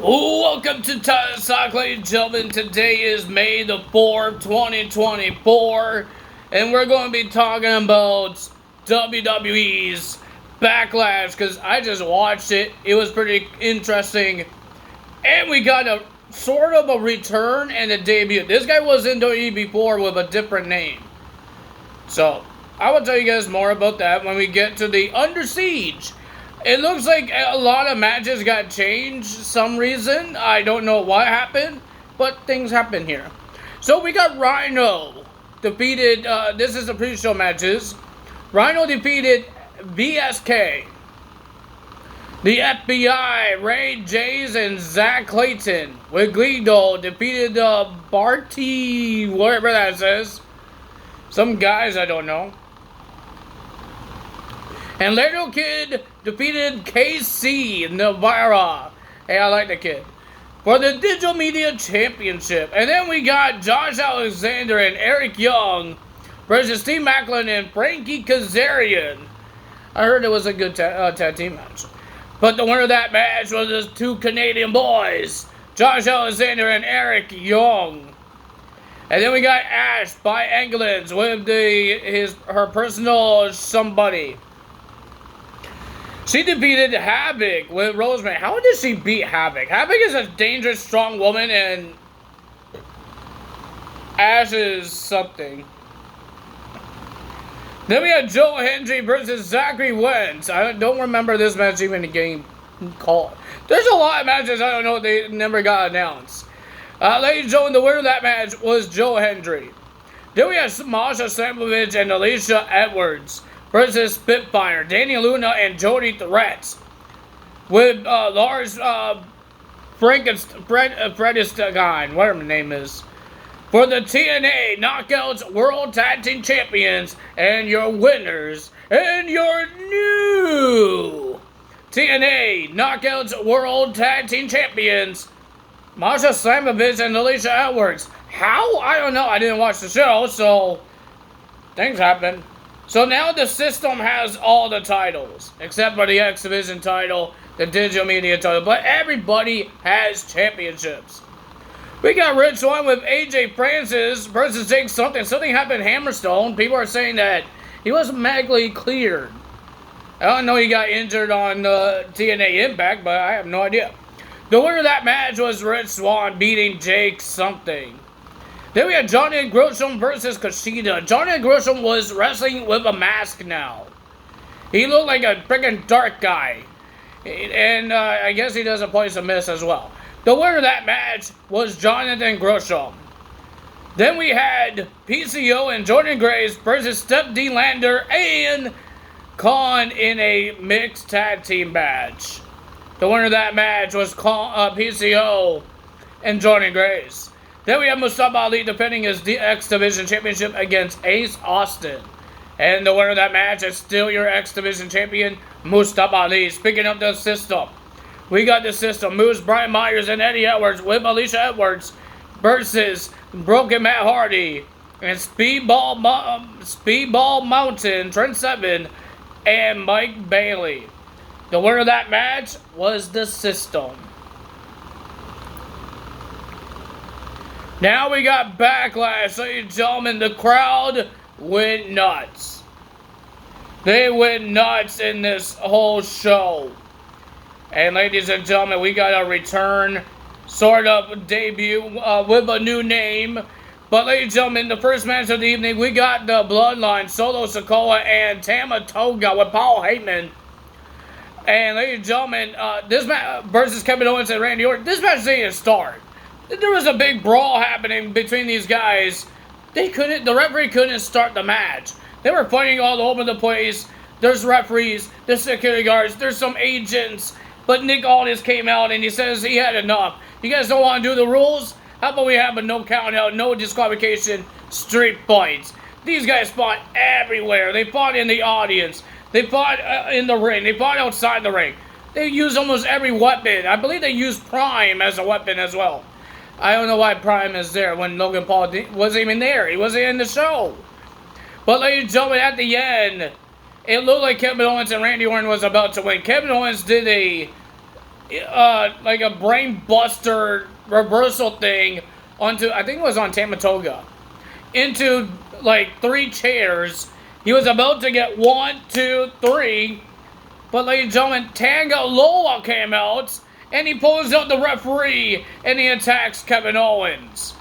Welcome to Talk, ladies and gentlemen. Today is May the 4th, 2024, and we're going to be talking about WWE's Backlash, because I just watched it. It was pretty interesting, and we got a sort of a return and a debut. This guy was in WWE before with a different name. So, I will tell you guys more about that when we get to the Under Siege. It looks like a lot of matches got changed some reason. I don't know what happened, but things happen here. So we got Rhino defeated, this is the pre-show matches. Rhino defeated VSK. The FBI, Ray Jays, and Zach Clayton. With Guido defeated Barty, whatever that says. Some guys I don't know. And Laredo Kid defeated KC Navarra. Hey, I like the kid. For the Digital Media Championship. And then we got Josh Alexander and Eric Young versus Steve Macklin and Frankie Kazarian. I heard it was a good tag team match. But the winner of that match was the two Canadian boys, Josh Alexander and Eric Young. And then we got Ash by England with her personal somebody. She defeated Havoc with Rosemary. How did she beat Havoc? Havoc is a dangerous, strong woman, and Ash is something. Then we had Joe Hendry versus Zachary Wentz. I don't remember this match even getting called. There's a lot of matches I don't know, they never got announced. Ladies and gentlemen, the winner of that match was Joe Hendry. Then we had Masha Slamovich and Alicia Edwards versus Spitfire, Danny Luna, and Jody Threats. With Lars Frankenstein, whatever the name is. For the TNA Knockouts World Tag Team Champions and your winners and your new TNA Knockouts World Tag Team Champions, Masha Slamovich and Alicia Edwards. How? I don't know. I didn't watch the show, so things happen. So now the system has all the titles, except for the X Division title, the Digital Media title, but everybody has championships. We got Rich Swann with AJ Francis versus Jake something. Something happened in Hammerstone. People are saying that he wasn't medically cleared. I don't know he got injured on TNA Impact, but I have no idea. The winner of that match was Rich Swann beating Jake something. Then we had Johnny Gresham versus Kushida. Johnny Gresham was wrestling with a mask now. He looked like a freaking dark guy. And I guess he does a place of miss as well. The winner of that match was Jonathan Gresham. Then we had PCO and Jordan Grace versus Steph D. Lander and Khan in a mixed tag team match. The winner of that match was PCO and Jordan Grace. Then we have Mustafa Ali defending his X Division Championship against Ace Austin. And the winner of that match is still your X Division Champion, Mustafa Ali. Speaking of the system, we got the system. Moose, Brian Myers, and Eddie Edwards with Alicia Edwards versus Broken Matt Hardy and Speedball Mountain, Trent Seven, and Mike Bailey. The winner of that match was the system. Now we got Backlash, ladies and gentlemen. The crowd went nuts. They went nuts in this whole show. And ladies and gentlemen, we got a return, sort of debut with a new name. But ladies and gentlemen, the first match of the evening, we got the Bloodline, Solo Sikoa and Tama Tonga with Paul Heyman. And ladies and gentlemen, this match versus Kevin Owens and Randy Orton, this match didn't start. There was a big brawl happening between these guys. The referee couldn't start the match. They were fighting all over the place. There's referees, there's security guards, there's some agents. But Nick Aldis came out and he says he had enough. You guys don't want to do the rules? How about we have a no count out, no disqualification, street fights? These guys fought everywhere. They fought in the audience. They fought in the ring. They fought outside the ring. They used almost every weapon. I believe they used Prime as a weapon as well. I don't know why Prime is there when Logan Paul wasn't even there. He wasn't in the show. But ladies and gentlemen, at the end, it looked like Kevin Owens and Randy Orton was about to win. Kevin Owens did a like a brain buster reversal thing onto, I think it was on Tamatoga, into like 3 chairs. He was about to get 1, 2, 3, but ladies and gentlemen, Tanga Loa came out and he pulls out the referee and he attacks Kevin Owens.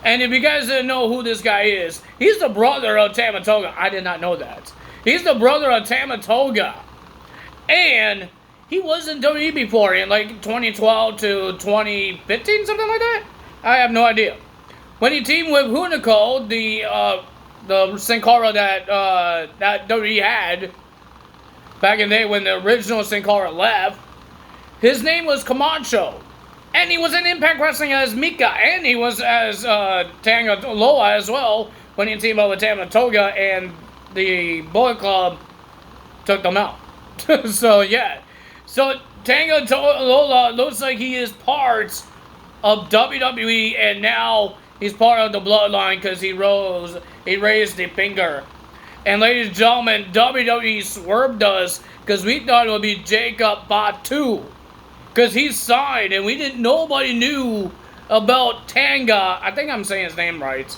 And if you guys didn't know who this guy is, he's the brother of Tamatoga. I did not know that. He's the brother of Tamatoga. And he was in WWE before, in like 2012 to 2015, something like that. I have no idea. When he teamed with Hunico, the Sin Cara that WWE had back in the day when the original Sin Cara left, his name was Camacho. And he was in Impact Wrestling as Mika, and he was as Tanga Loa as well when he teamed up with Tamatoga, and the Bullet Club took them out. So yeah, so Tanga Loa looks like he is part of WWE, and now he's part of the Bloodline because he raised the finger. And ladies and gentlemen, WWE swerved us because we thought it would be Jacob Batu. Because he signed, and nobody knew about Tanga. I think I'm saying his name right.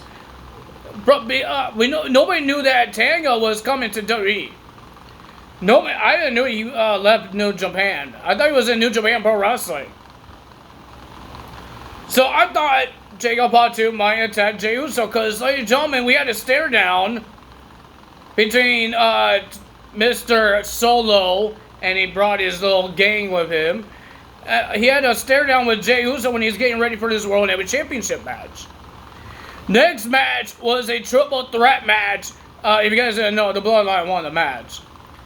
But nobody knew that Tanga was coming to WWE. I didn't know he left New Japan. I thought he was in New Japan Pro Wrestling. So I thought Jacob Batu might attack Jey Uso, because, ladies and gentlemen, we had a stare down between Mr. Solo, and he brought his little gang with him. He had a stare down with Jey Uso when he was getting ready for this World Heavyweight Championship match. Next match was a triple threat match. If you guys didn't know, the Bloodline won the match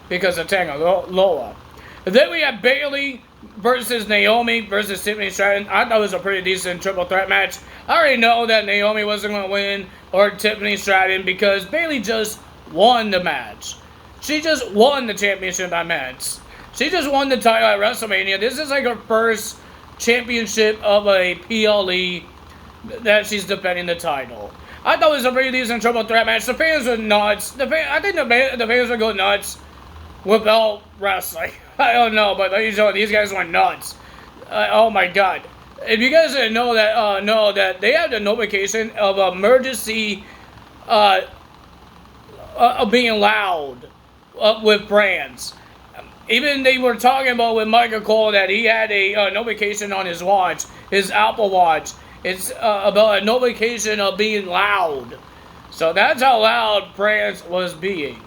because of Tanga Loa. Then we had Bayley versus Naomi versus Tiffany Stratton. I thought it was a pretty decent triple threat match. I already know that Naomi wasn't going to win, or Tiffany Stratton, because Bayley just won the match. She just won the championship by match. She just won the title at WrestleMania. This is like her first championship of a PLE that she's defending the title. I thought it was a pretty decent triple threat match. The fans were nuts. I think the fans would go nuts without wrestling. I don't know, but these guys went nuts. Oh my god. If you guys didn't know that they have the notification of emergency of being loud with brands. Even they were talking about with Michael Cole that he had a notification on his watch, his Apple Watch. It's about a notification of being loud. So that's how loud France was being.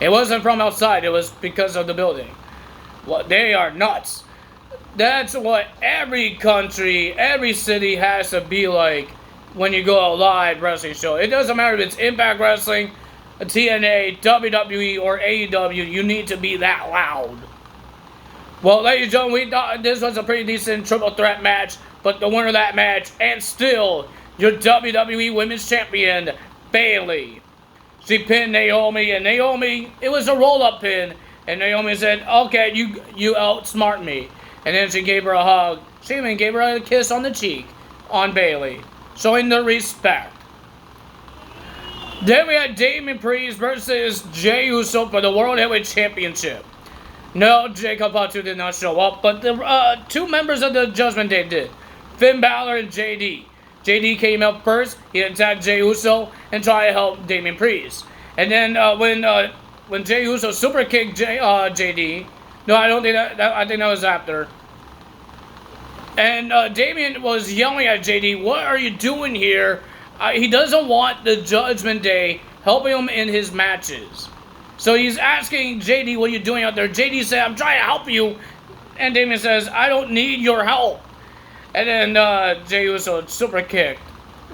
It wasn't from outside, it was because of the building. Well, they are nuts. That's what every country, every city has to be like when you go to a live wrestling show. It doesn't matter if it's Impact Wrestling, TNA, WWE, or AEW, you need to be that loud. Well, ladies and gentlemen, we thought this was a pretty decent triple threat match, but the winner of that match, and still your WWE Women's Champion, Bayley. She pinned Naomi, and Naomi, it was a roll-up pin, and Naomi said, okay, you outsmart me. And then she gave her a hug. She even gave her a kiss on the cheek on Bayley, showing the respect. Then we had Damian Priest versus Jey Uso for the World Heavyweight Championship. No, Jacob Batu did not show up, but the 2 members of the Judgment Day did. Finn Balor and JD. JD came out first. He attacked Jey Uso and tried to help Damian Priest. And then when Jey Uso super kicked JD, no, I don't think I think that was after. And Damian was yelling at JD, "What are you doing here?" He doesn't want the Judgment Day helping him in his matches. So he's asking JD, what are you doing out there? JD said, I'm trying to help you. And Damian says, I don't need your help. And then Jey Uso super kicked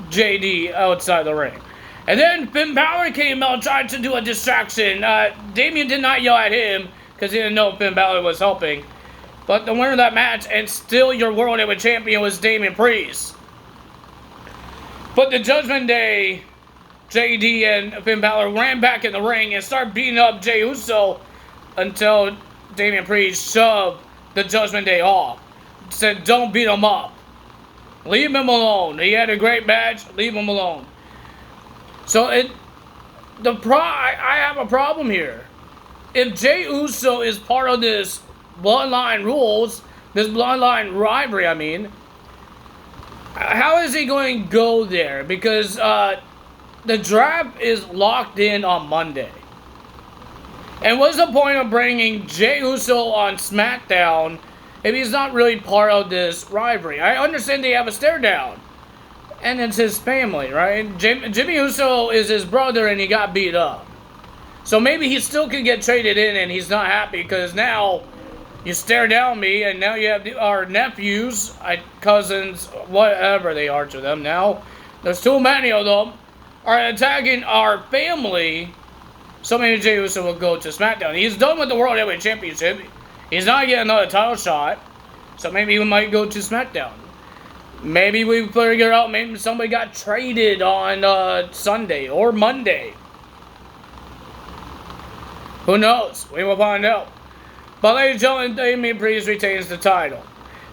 JD outside the ring. And then Finn Balor came out, tried to do a distraction. Damian did not yell at him because he didn't know Finn Balor was helping. But the winner of that match, and still your World Heavyweight Champion, was Damian Priest. But the Judgment Day, JD and Finn Balor ran back in the ring and started beating up Jey Uso until Damian Priest shoved the Judgment Day off. Said, don't beat him up. Leave him alone. He had a great match. Leave him alone. So I have a problem here. If Jey Uso is part of this bloodline rules, this bloodline rivalry, I mean, how is he going to go there? Because the draft is locked in on Monday. And what's the point of bringing Jey Uso on SmackDown if he's not really part of this rivalry? I understand they have a stare down. And it's his family, right? Jimmy Uso is his brother and he got beat up. So maybe he still could get traded in and he's not happy because now you stare down me and now you have our nephews, cousins, whatever they are to them now. There's too many of them are attacking our family. So maybe Jey Uso will go to SmackDown. He's done with the World Heavyweight Championship. He's not getting another title shot. So maybe he might go to SmackDown. Maybe we figure out maybe somebody got traded on Sunday or Monday. Who knows? We will find out. But ladies and gentlemen, Damian Priest retains the title.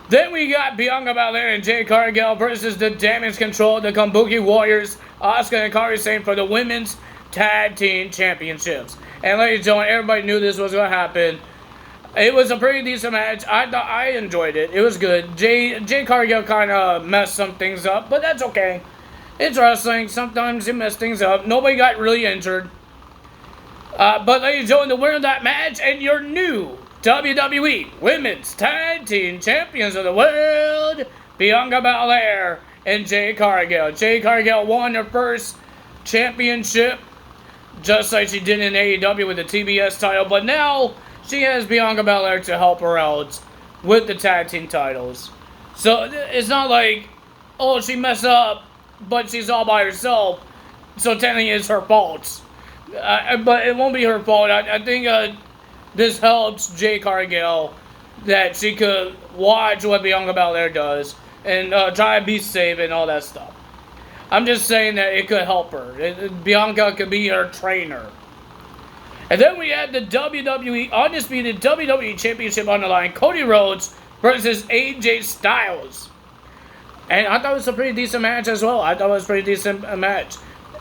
Then we got Bianca Belair and Jade Cargill versus the Damage Control, the Kabuki Warriors, Asuka and Kairi Sane for the Women's Tag Team Championships. And ladies and gentlemen, everybody knew this was going to happen. It was a pretty decent match. I enjoyed it. It was good. Jade Cargill kind of messed some things up, but that's okay. It's wrestling. Sometimes you mess things up. Nobody got really injured. But ladies and gentlemen, the winner of that match and your new WWE Women's Tag Team Champions of the World, Bianca Belair and Jade Cargill. Jade Cargill won her first championship, just like she did in AEW with the TBS title, but now she has Bianca Belair to help her out with the tag team titles. So it's not like, oh, she messed up, but she's all by herself, so technically it's her fault. But it won't be her fault. I think this helps Jade Cargill that she could watch what Bianca Belair does and try to be safe and all that stuff. I'm just saying that it could help her. Bianca could be her trainer. And then we had the WWE Undisputed WWE Championship on the line. Cody Rhodes versus AJ Styles. And I thought it was a pretty decent match as well. I thought it was a pretty decent match.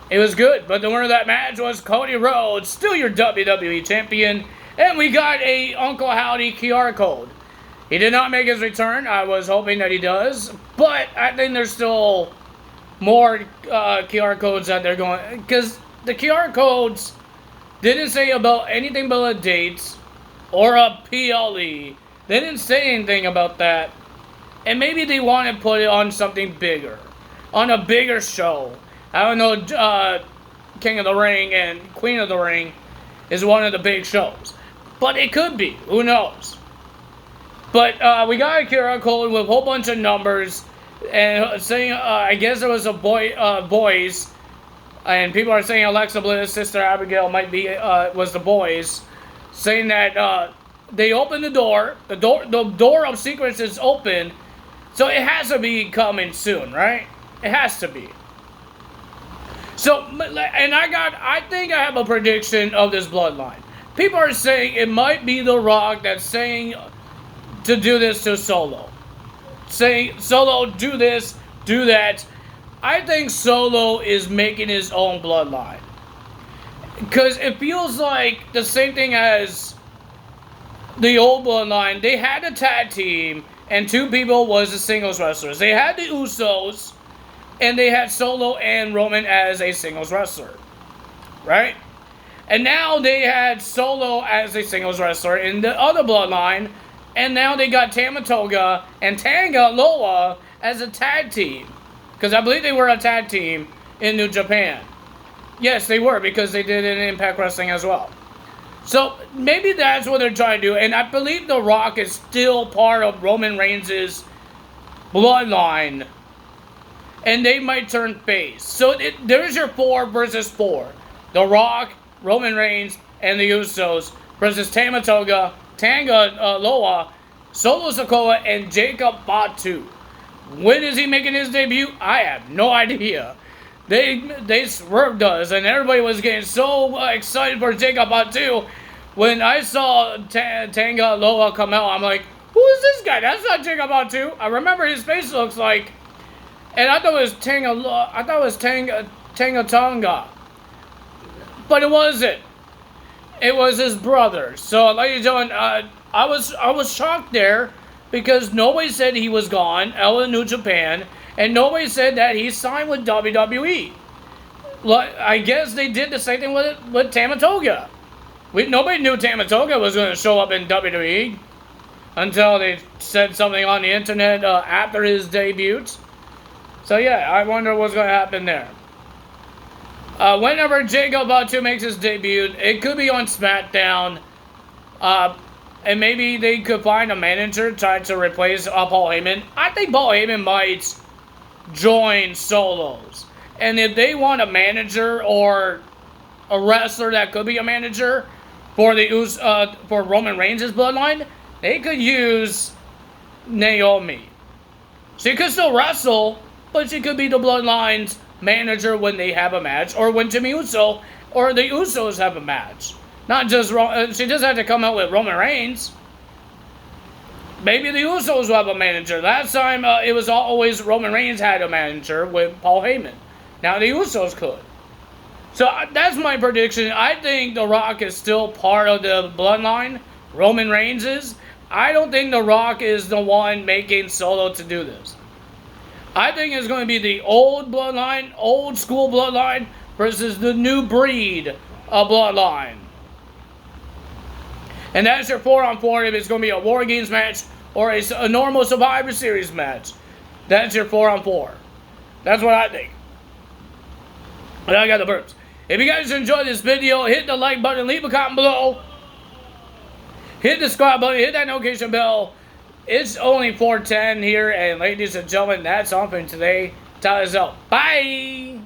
It was good, but the winner of that match was Cody Rhodes, still your WWE Champion. And we got a Uncle Howdy QR code. He did not make his return. I was hoping that he does. But I think there's still more QR codes that they're going... Because the QR codes didn't say about anything but a date or a PLE. They didn't say anything about that. And maybe they want to put it on something bigger. On a bigger show. I don't know, King of the Ring and Queen of the Ring is one of the big shows. But it could be. Who knows? But we got a QR code with a whole bunch of numbers. And saying, I guess there was a boys. And people are saying Alexa Bliss, Sister Abigail might be, was the boys. Saying that they opened the door. The door of secrets is open. So it has to be coming soon, right? It has to be. So, and I think I have a prediction of this bloodline. People are saying it might be The Rock that's saying to do this to Solo. Saying, Solo, do this, do that. I think Solo is making his own bloodline. Because it feels like the same thing as the old bloodline. They had a tag team, and two people was the singles wrestlers. They had the Usos, and they had Solo and Roman as a singles wrestler. Right? And now they had Solo as a singles wrestler in the other bloodline. And now they got Tamatoga and Tanga Loa as a tag team. Because I believe they were a tag team in New Japan. Yes, they were, because they did it in Impact Wrestling as well. So maybe that's what they're trying to do. And I believe The Rock is still part of Roman Reigns' bloodline. And they might turn face. So there's your 4 versus 4. The Rock, Roman Reigns, and the Usos versus Tamatoga, Tanga Loa, Solo Sikoa, and Jacob Fatu. When is he making his debut? I have no idea. They swerved us, and everybody was getting so excited for Jacob Fatu. When I saw Tanga Loa come out, I'm like, who is this guy? That's not Jacob Fatu. I remember his face looks like, and I thought it was Tanga Tonga. But it wasn't. It was his brother. So, ladies and gentlemen, I was shocked there because nobody said he was gone out of New Japan, and nobody said that he signed with WWE. I guess they did the same thing with Tama Tonga. Nobody knew Tama Tonga was going to show up in WWE until they said something on the internet after his debut. So yeah, I wonder what's going to happen there. Whenever Jacob Fatu makes his debut, it could be on SmackDown. And maybe they could find a manager trying to replace Paul Heyman. I think Paul Heyman might join Solos. And if they want a manager or a wrestler that could be a manager for for Roman Reigns' bloodline, they could use Naomi. She could still wrestle, but she could be the bloodline's manager when they have a match, or when Jimmy Uso or the Usos have a match. Not just she just had to come out with Roman Reigns. Maybe the Usos will have a manager. Last time it was always Roman Reigns had a manager with Paul Heyman. Now the Usos could. So that's my prediction. I think The Rock is still part of the bloodline. Roman Reigns is. I don't think The Rock is the one making Solo to do this. I think it's going to be the old bloodline, old school bloodline, versus the new breed of bloodline. And that's your 4-on-4 if it's going to be a War Games match or a normal Survivor Series match. That's your 4-on-4. That's what I think. And I got the burps. If you guys enjoyed this video, hit the like button, leave a comment below. Hit the subscribe button, hit that notification bell. It's only 4:10 here, and ladies and gentlemen, that's all for today. Tell us out. Bye!